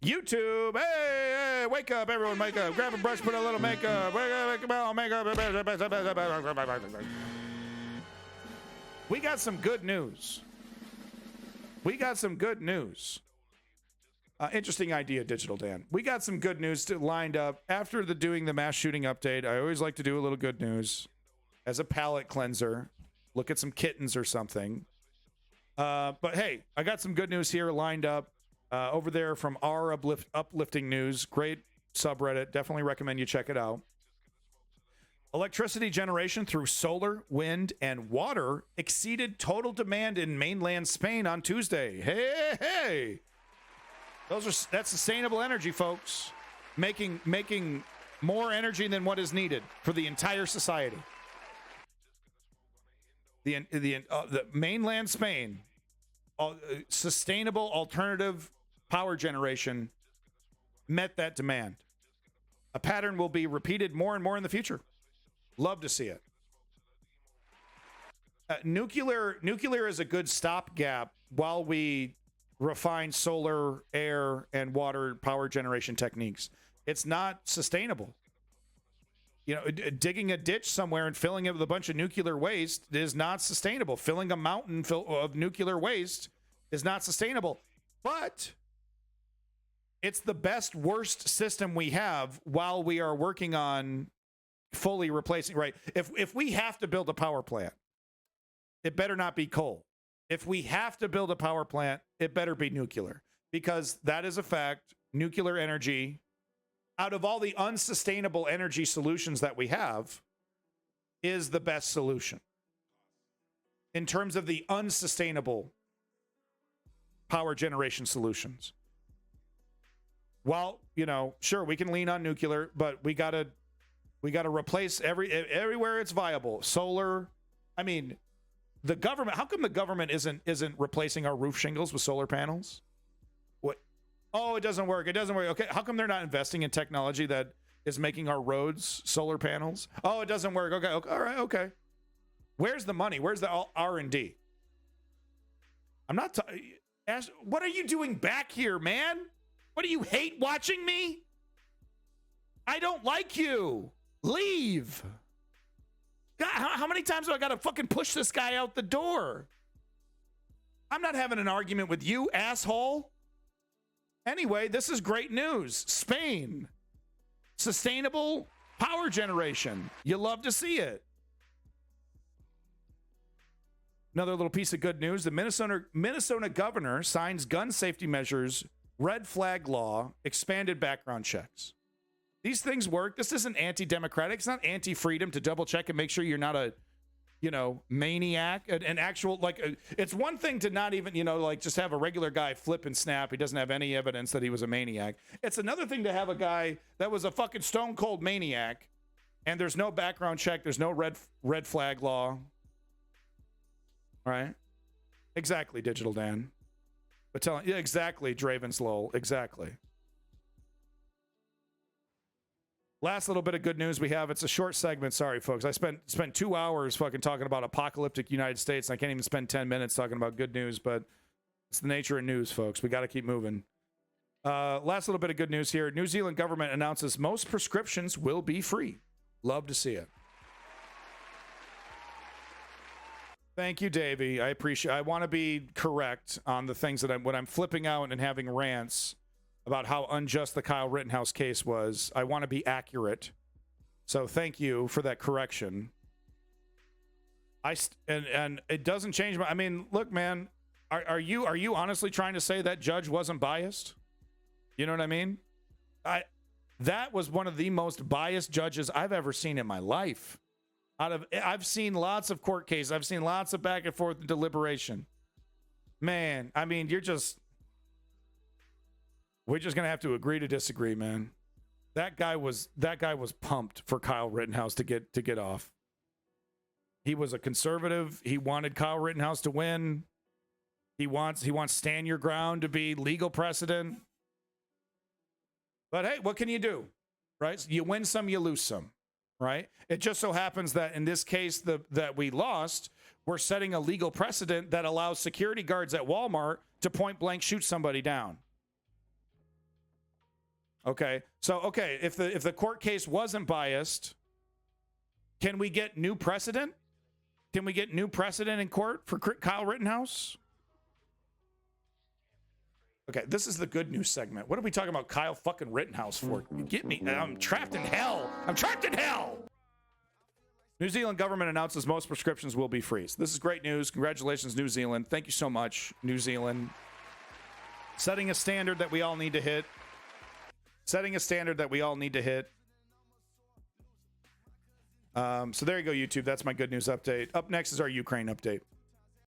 YouTube, hey, wake up, everyone, wake up. Grab a brush, put a little makeup. Makeup. We got some good news. Interesting idea, Digital Dan. We got some good news lined up after doing the mass shooting update. I always like to do a little good news as a palate cleanser. Look at some kittens or something. But hey, I got some good news here lined up over there from our Uplifting News. Great subreddit. Definitely recommend you check it out. Electricity generation through solar, wind, and water exceeded total demand in mainland Spain on Tuesday. Hey! That's sustainable energy, folks. Making more energy than what is needed for the entire society. The mainland Spain, sustainable alternative power generation met that demand. A pattern will be repeated more and more in the future. Love to see it. Nuclear is a good stopgap while we refine solar, air, and water power generation techniques. It's not sustainable. You know, digging a ditch somewhere and filling it with a bunch of nuclear waste is not sustainable. Filling a mountain of nuclear waste is not sustainable. But it's the worst system we have while we are working on fully replacing, right? If we have to build a power plant, it better not be coal. If we have to build a power plant, it better be nuclear, because that is a fact. Nuclear energy, out of all the unsustainable energy solutions that we have, is the best solution in terms of the unsustainable power generation solutions. Well, you know, sure, we can lean on nuclear, but we gotta replace everywhere it's viable. Solar. I mean, the government. How come the government isn't replacing our roof shingles with solar panels? What? Oh, it doesn't work. It doesn't work. Okay, how come they're not investing in technology that is making our roads solar panels? Oh, it doesn't work. Okay, all right, okay. Where's the money? Where's the R&D? I'm not. What are you doing back here, man? What do you hate watching me? I don't like you. Leave. God, how many times do I got to fucking push this guy out the door? I'm not having an argument with you, asshole. Anyway, this is great news. Spain. Sustainable power generation. You love to see it. Another little piece of good news. The Minnesota governor signs gun safety measures, red flag law, expanded background checks. These things work. This isn't anti-democratic. It's not anti-freedom to double check and make sure you're not a, maniac, an actual, it's one thing to not even, just have a regular guy flip and snap. He doesn't have any evidence that he was a maniac. It's another thing to have a guy that was a fucking stone cold maniac and there's no background check. There's no red flag law. All right. Exactly, Digital Dan. But yeah, exactly, Draven's lol. Exactly. Last little bit of good news we have. It's a short segment. Sorry, folks. I spent 2 hours fucking talking about apocalyptic United States, and I can't even spend 10 minutes talking about good news, but it's the nature of news, folks. We got to keep moving. Last little bit of good news here. New Zealand government announces most prescriptions will be free. Love to see it. Thank you, Davey. I appreciate. I want to be correct on the things that when I'm flipping out and having rants about how unjust the Kyle Rittenhouse case was. I want to be accurate. So thank you for that correction. And it doesn't change my, I mean, look, man, are you honestly trying to say that judge wasn't biased? You know what I mean? That was one of the most biased judges I've ever seen in my life. I've seen lots of court cases. I've seen lots of back and forth deliberation. Man, I mean, we're just gonna have to agree to disagree, man. That guy was pumped for Kyle Rittenhouse to get off. He was a conservative. He wanted Kyle Rittenhouse to win. He wants stand your ground to be legal precedent. But hey, what can you do? Right? You win some, you lose some. Right? It just so happens that in this case that we lost, we're setting a legal precedent that allows security guards at Walmart to point blank shoot somebody down. Okay. So, okay, if the court case wasn't biased, can we get new precedent? Can we get new precedent in court for Kyle Rittenhouse? Okay, this is the good news segment. What are we talking about Kyle fucking Rittenhouse for? Get me. I'm trapped in hell. I'm trapped in hell. New Zealand government announces most prescriptions will be free. So this is great news. Congratulations, New Zealand. Thank you so much, New Zealand. Setting a standard that we all need to hit. Setting a standard that we all need to hit. So there you go, YouTube. That's my good news update. Up next is our Ukraine update.